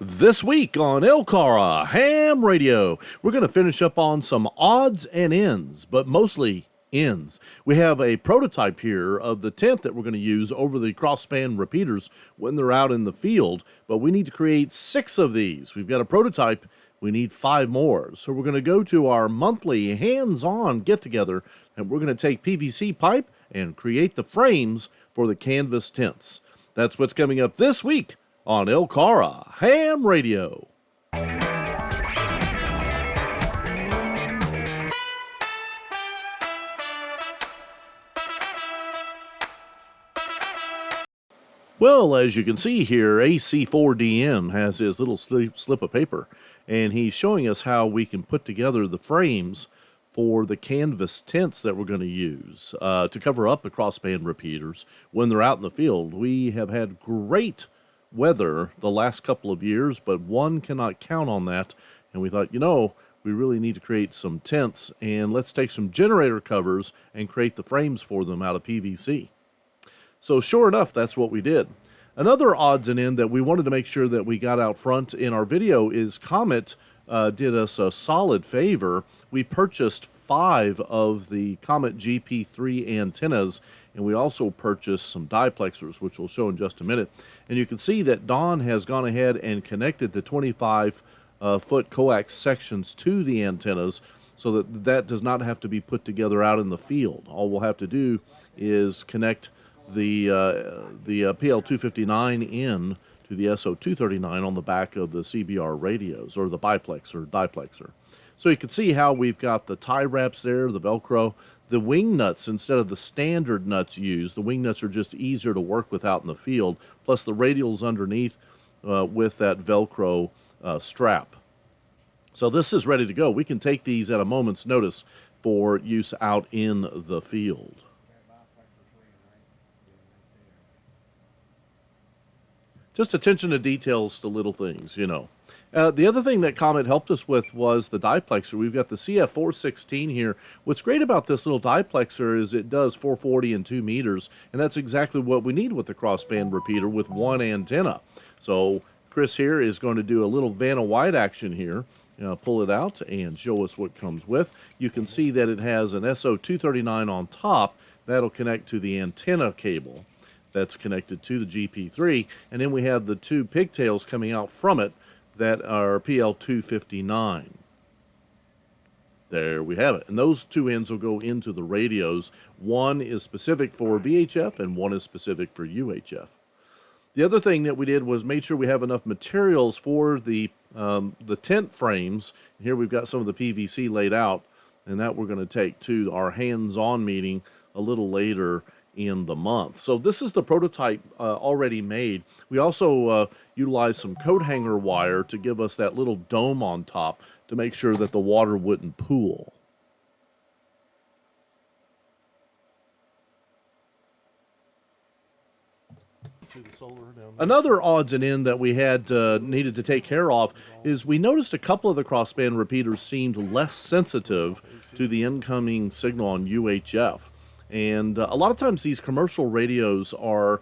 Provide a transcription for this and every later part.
This week on LCARA Ham Radio, we're going to finish up on some odds and ends, but mostly ends. We have a prototype here of the tent that we're going to use over the crossband repeaters when they're out in the field, but we need to create 6 of these. We've got a prototype, we need 5 more. So we're going to go to our monthly hands-on get-together, and we're going to take PVC pipe and create the frames for the canvas tents. That's what's coming up this week on LCARA Ham Radio. Well, as you can see here, AC4DM has his little slip of paper, and he's showing us how we can put together the frames for the canvas tents that we're going to use to cover up the crossband repeaters when they're out in the field. We have had great weather the last couple of years, but one cannot count on that, and we thought, we really need to create some tents, and let's take some generator covers and create the frames for them out of PVC. So sure enough, that's what we did. Another odds and end that we wanted to make sure that we got out front in our video is Comet did us a solid favor. We purchased 5 of the Comet GP3 antennas, and we also purchased some diplexers, which we'll show in just a minute. And you can see that Don has gone ahead and connected the 25-foot coax sections to the antennas so that that does not have to be put together out in the field. All we'll have to do is connect the PL259 in to the SO239 on the back of the CBR radios, or the biplex or diplexer. So you can see how we've got the tie wraps there, the Velcro, the wing nuts instead of the standard nuts used. The wing nuts are just easier to work with out in the field, plus the radials underneath with that Velcro strap. So this is ready to go. We can take these at a moment's notice for use out in the field. Just attention to details to little things, The other thing that Comet helped us with was the diplexer. We've got the CF416 here. What's great about this little diplexer is it does 440 and 2 meters, and that's exactly what we need with the crossband repeater with one antenna. So Chris here is going to do a little Vanna White action here. Pull it out and show us what comes with. You can see that it has an SO239 on top. That'll connect to the antenna cable that's connected to the GP3, and then we have the 2 pigtails coming out from it that are PL259. There we have it, and those 2 ends will go into the radios. One is specific for VHF and one is specific for UHF. The other thing that we did was made sure we have enough materials for the tent frames. Here we've got some of the PVC laid out, and that we're going to take to our hands-on meeting a little later in the month. So this is the prototype already made. We also utilized some coat hanger wire to give us that little dome on top to make sure that the water wouldn't pool. Another odds and end that we had needed to take care of is we noticed a couple of the crossband repeaters seemed less sensitive to the incoming signal on UHF. And a lot of times these commercial radios are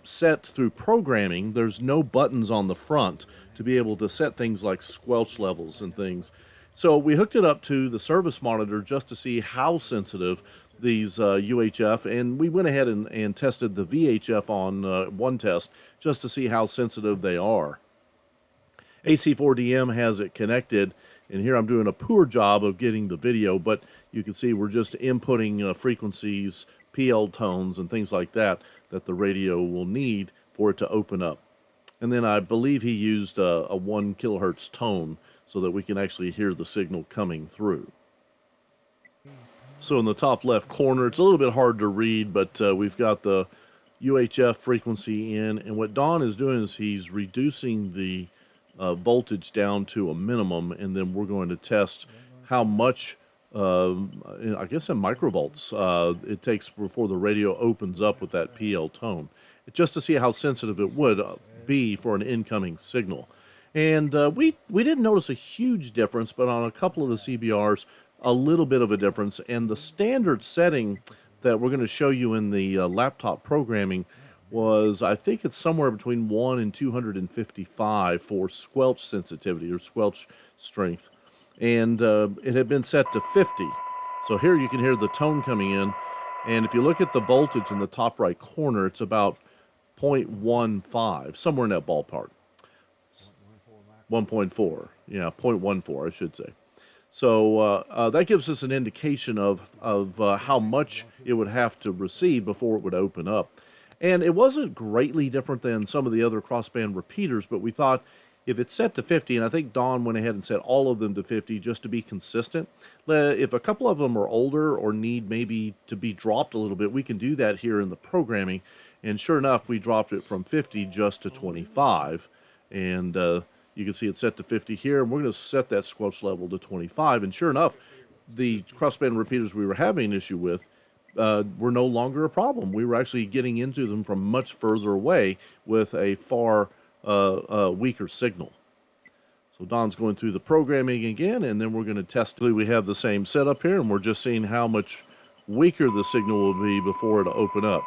set through programming. There's no buttons on the front to be able to set things like squelch levels and things. So we hooked it up to the service monitor just to see how sensitive these UHF, and we went ahead and tested the VHF on one test just to see how sensitive they are. AC4DM has it connected, and here I'm doing a poor job of getting the video, but you can see we're just inputting frequencies, PL tones, and things like that the radio will need for it to open up. And then I believe he used a 1 kilohertz tone so that we can actually hear the signal coming through. So in the top left corner, it's a little bit hard to read, but we've got the UHF frequency in, and what Don is doing is he's reducing the voltage down to a minimum, and then we're going to test how much, I guess in microvolts, it takes before the radio opens up with that PL tone, just to see how sensitive it would be for an incoming signal. And we didn't notice a huge difference, but on a couple of the CBRs, a little bit of a difference. And the standard setting that we're going to show you in the laptop programming was, I think it's somewhere between 1 and 255 for squelch sensitivity or squelch strength. And it had been set to 50. So here you can hear the tone coming in. And if you look at the voltage in the top right corner, it's about 0.15, somewhere in that ballpark. 1.4, yeah, 0.14, I should say. So that gives us an indication of how much it would have to receive before it would open up. And it wasn't greatly different than some of the other crossband repeaters, but we thought if it's set to 50, and I think Don went ahead and set all of them to 50 just to be consistent. If a couple of them are older or need maybe to be dropped a little bit, we can do that here in the programming. And sure enough, we dropped it from 50 just to 25. And you can see it's set to 50 here, and we're going to set that squelch level to 25. And sure enough, the crossband repeaters we were having an issue with were no longer a problem. We were actually getting into them from much further away with a far weaker signal. So Don's going through the programming again, and then we're going to test. We have the same setup here, and we're just seeing how much weaker the signal will be before it'll open up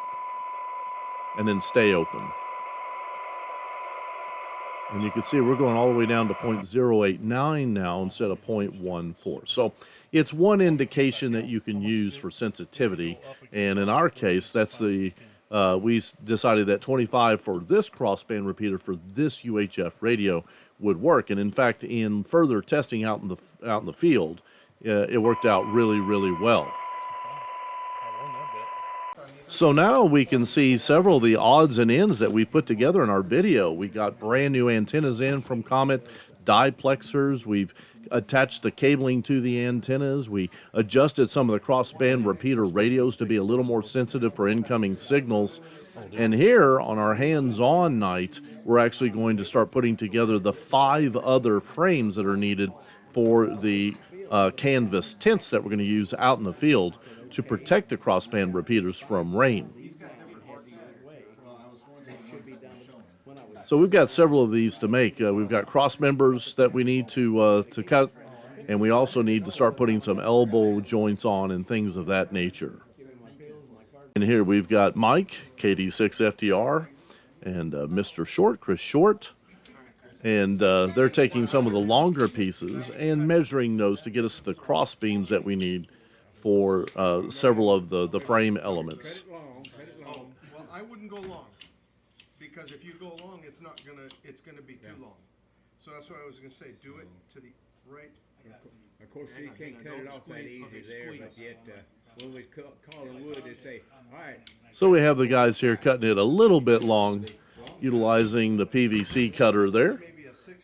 and then stay open. And you can see we're going all the way down to 0.089 now instead of 0.14. So it's one indication that you can use for sensitivity. And in our case, that's the we decided that 25 for this crossband repeater for this UHF radio would work. And in fact, in further testing out in the field, it worked out really, really well. So now we can see several of the odds and ends that we put together in our video. We got brand new antennas in from Comet, diplexers. We've attached the cabling to the antennas. We adjusted some of the crossband repeater radios to be a little more sensitive for incoming signals. And here on our hands-on night, we're actually going to start putting together the 5 other frames that are needed for the canvas tents that we're going to use out in the field to protect the crossband repeaters from rain. So we've got several of these to make. We've got cross members that we need to cut, and we also need to start putting some elbow joints on and things of that nature. And here we've got Mike, KD6FDR, and Mr. Short, Chris Short, and they're taking some of the longer pieces and measuring those to get us the cross beams that we need for several of the frame elements. Well, I wouldn't go long, because if you go long, it's gonna be too long. So that's what I was gonna say. Do it to the right. Of course, you can't cut it off that easy there, but yet when we call the wood, they say, all right. So we have the guys here cutting it a little bit long, utilizing the PVC cutter there,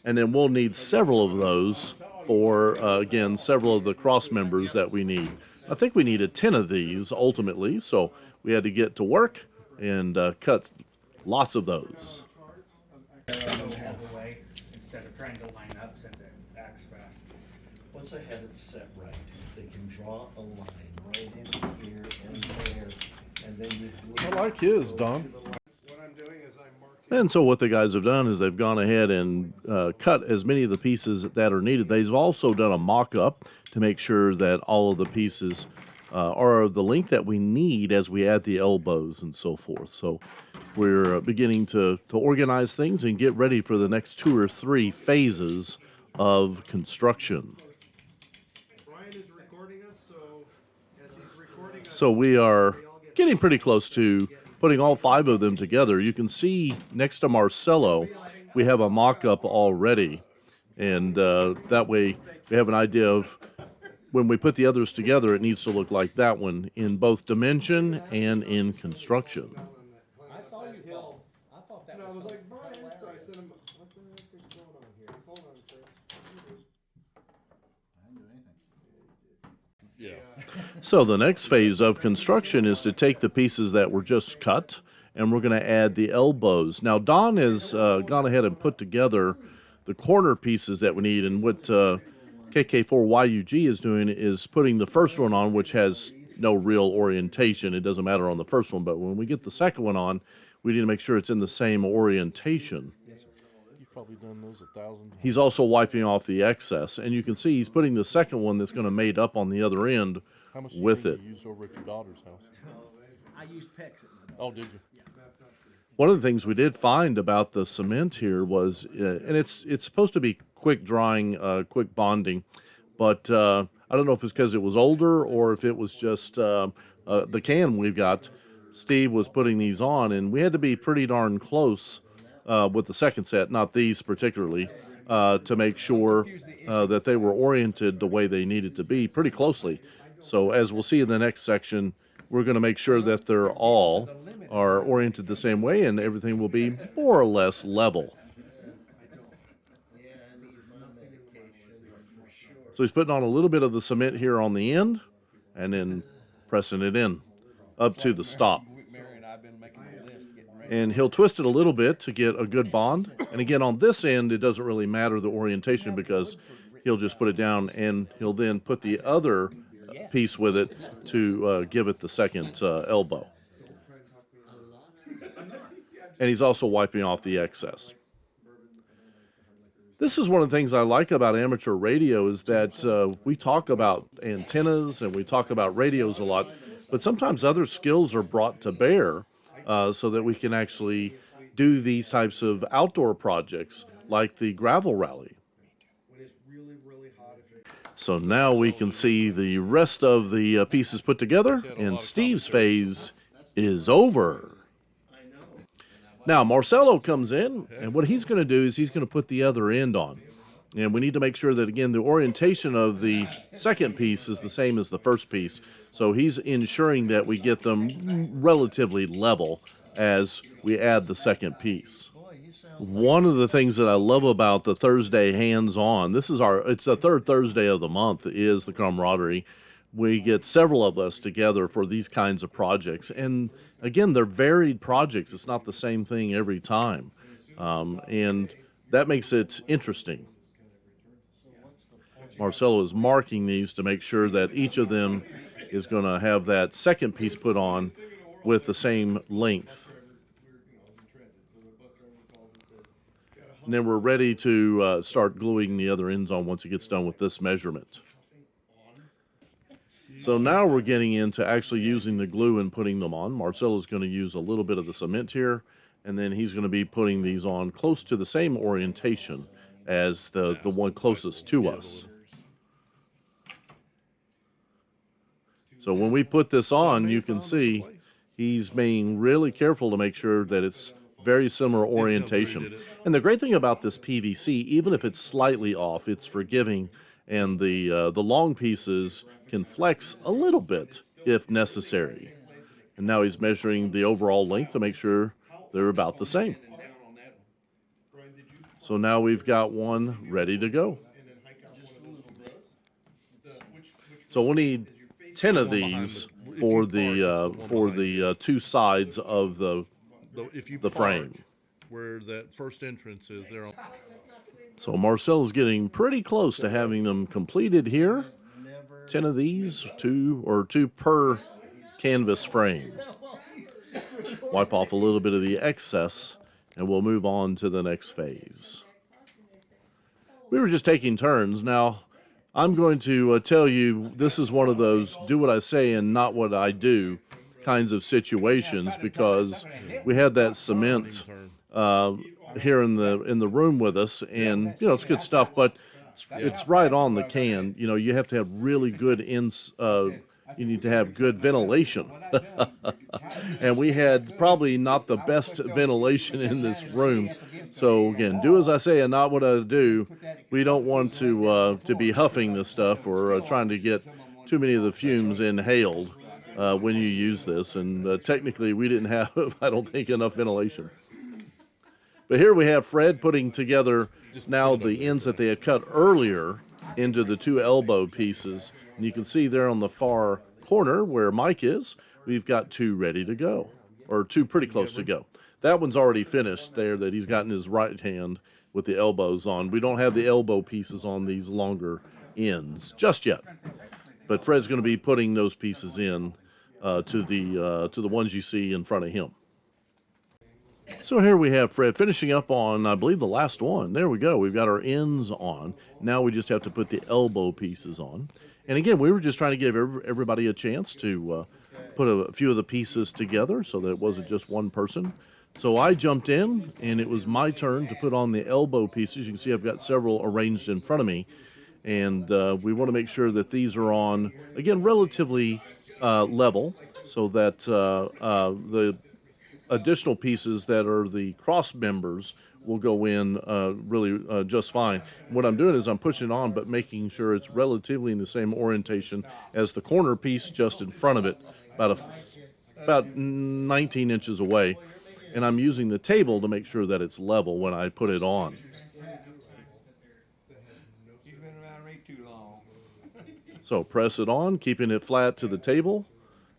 and then we'll need several of those for again several of the cross members that we need. I think we needed 10 of these ultimately, so we had to get to work and cut lots of those. Away instead of trying to line up since it acts fast. Once they have it set right, they can draw a line right in here and there, and then you. I like his, Don. What I'm doing is I'm marking. And so what the guys have done is they've gone ahead and cut as many of the pieces that are needed. They've also done a mock-up to make sure that all of the pieces are the length that we need as we add the elbows and so forth. So we're beginning to organize things and get ready for the next 2 or 3 phases of construction. Brian is recording us, so as he's recording us. So we are getting pretty close to putting all 5 of them together. You can see next to Marcelo, we have a mock-up already. And that way we have an idea of when we put the others together, it needs to look like that one in both dimension and in construction. I saw you fall. I thought that And I was was like, something Brian, so I hilarious. sent him, what the heck is going on here? Hold on, sir. So the next phase of construction is to take the pieces that were just cut, and we're going to add the elbows. Now, Don has gone ahead and put together the corner pieces that we need, and what KK4YUG is doing is putting the first one on, which has no real orientation. It doesn't matter on the first one, but when we get the second one on, we need to make sure it's in the same orientation. You've probably done those 1,000 times. He's also wiping off the excess, and you can see he's putting the second one that's going to mate up on the other end How much with do you it. use over at your daughter's house? I used PEX at my. Oh, did you? One of the things we did find about the cement here was, and it's supposed to be quick drying, quick bonding, but I don't know if it's because it was older or if it was just the can we've got. Steve was putting these on, and we had to be pretty darn close with the second set, not these particularly, to make sure that they were oriented the way they needed to be pretty closely. So as we'll see in the next section, we're going to make sure that they're all are oriented the same way and everything will be more or less level. So he's putting on a little bit of the cement here on the end and then pressing it in up to the stop. And he'll twist it a little bit to get a good bond. And again, on this end, it doesn't really matter the orientation because he'll just put it down and he'll then put the other piece with it to give it the second elbow. And he's also wiping off the excess. This is one of the things I like about amateur radio is that we talk about antennas and we talk about radios a lot, but sometimes other skills are brought to bear so that we can actually do these types of outdoor projects like the gravel rally. So now we can see the rest of the pieces put together, and Steve's phase is over. Now Marcelo comes in, and what he's going to do is he's going to put the other end on. And we need to make sure that, again, the orientation of the second piece is the same as the first piece. So he's ensuring that we get them relatively level as we add the second piece. One of the things that I love about the Thursday hands-on, it's the third Thursday of the month, is the camaraderie. We get several of us together for these kinds of projects. And again, they're varied projects. It's not the same thing every time. And that makes it interesting. Marcelo is marking these to make sure that each of them is going to have that second piece put on with the same length. And then we're ready to start gluing the other ends on once it gets done with this measurement. So now we're getting into actually using the glue and putting them on. Marcelo's going to use a little bit of the cement here, and then he's going to be putting these on close to the same orientation as the one closest to us. So when we put this on, you can see he's being really careful to make sure that it's very similar orientation. And the great thing about this PVC, even if it's slightly off, it's forgiving, and the long pieces can flex a little bit if necessary. And now he's measuring the overall length to make sure they're about the same. So now we've got one ready to go. So we'll need 10 of these for the two sides of the frame. Where that first entrance is there. So Marcel's getting pretty close to having them completed here. 10 of these, two per canvas frame. Wipe off a little bit of the excess, and we'll move on to the next phase. We were just taking turns. Now, I'm going to tell you this is one of those do what I say and not what I do kinds of situations, because we had that cement here in the room with us, and it's good stuff, but it's right on the can. You have to have really good you need to have good ventilation. And we had probably not the best ventilation in this room. So again, do as I say and not what I do. We don't want to be huffing this stuff or trying to get too many of the fumes inhaled when you use this. And technically we didn't have, I don't think, enough ventilation. But here we have Fred putting together now the ends that they had cut earlier into the two elbow pieces. And you can see there on the far corner where Mike is, we've got two ready to go, or two pretty close to go. That one's already finished there that he's got in his right hand with the elbows on. We don't have the elbow pieces on these longer ends just yet. But Fred's going to be putting those pieces in to the ones you see in front of him. So here we have Fred finishing up on, I believe, the last one. There we go. We've got our ends on. Now we just have to put the elbow pieces on. And again, we were just trying to give everybody a chance to put a few of the pieces together so that it wasn't just one person. So I jumped in, and it was my turn to put on the elbow pieces. You can see I've got several arranged in front of me, and we want to make sure that these are on, again, relatively level, so that the additional pieces that are the cross members will go in really just fine. What I'm doing is I'm pushing it on, but making sure it's relatively in the same orientation as the corner piece just in front of it, about 19 inches away. And I'm using the table to make sure that it's level when I put it on. He's been around way too long. So press it on, keeping it flat to the table,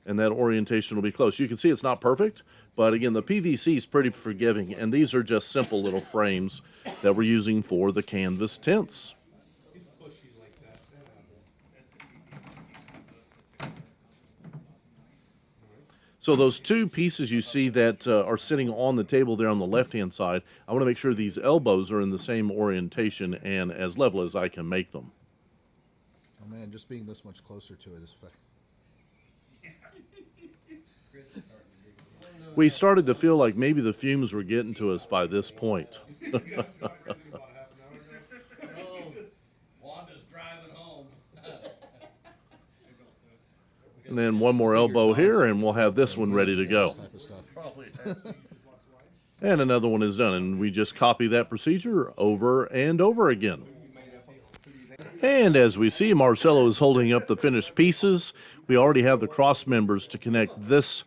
and that orientation will be close. You can see it's not perfect, but again, the PVC is pretty forgiving, and these are just simple little frames that we're using for the canvas tents. So those two pieces you see that are sitting on the table there on the left-hand side, I want to make sure these elbows are in the same orientation and as level as I can make them. Oh man, just being this much closer to it is We started to feel like maybe the fumes were getting to us by this point. And then one more elbow here, and we'll have this one ready to go. type of stuff. And another one is done, and we just copy that procedure over and over again. And as we see, Marcelo is holding up the finished pieces. We already have the cross members to connect this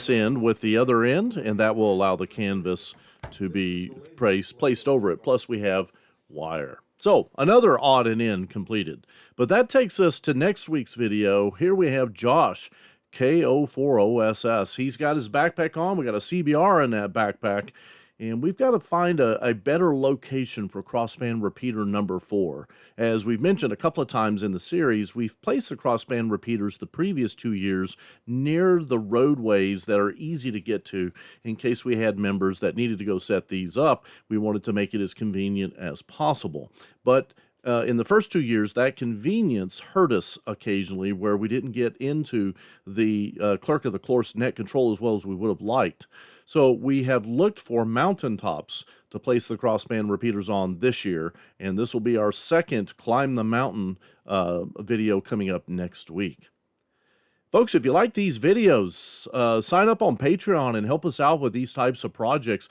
end with the other end, and that will allow the canvas to be placed over it. Plus we have wire. So another odd and end completed. But that takes us to next week's video. Here we have Josh, K040SS. He's got his backpack on. We got a CBR in that backpack. And we've got to find a better location for crossband repeater number 4. As we've mentioned a couple of times in the series, we've placed the crossband repeaters the previous 2 years near the roadways that are easy to get to in case we had members that needed to go set these up. We wanted to make it as convenient as possible. But in the first 2 years, that convenience hurt us occasionally where we didn't get into the clerk of the course net control as well as we would have liked. So we have looked for mountaintops to place the crossband repeaters on this year, and this will be our second Climb the Mountain video coming up next week. Folks, if you like these videos, sign up on Patreon and help us out with these types of projects.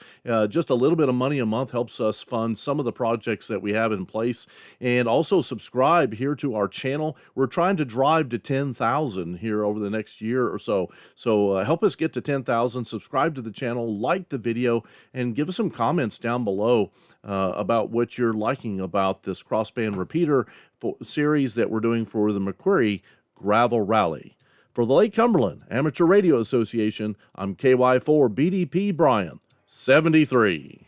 Just a little bit of money a month helps us fund some of the projects that we have in place. And also subscribe here to our channel. We're trying to drive to 10,000 here over the next year or so. So help us get to 10,000. Subscribe to the channel, like the video, and give us some comments down below about what you're liking about this crossband repeater series that we're doing for the McQuarrie Gravel Rally. For the Lake Cumberland Amateur Radio Association, I'm KY4 BDP Brian, 73.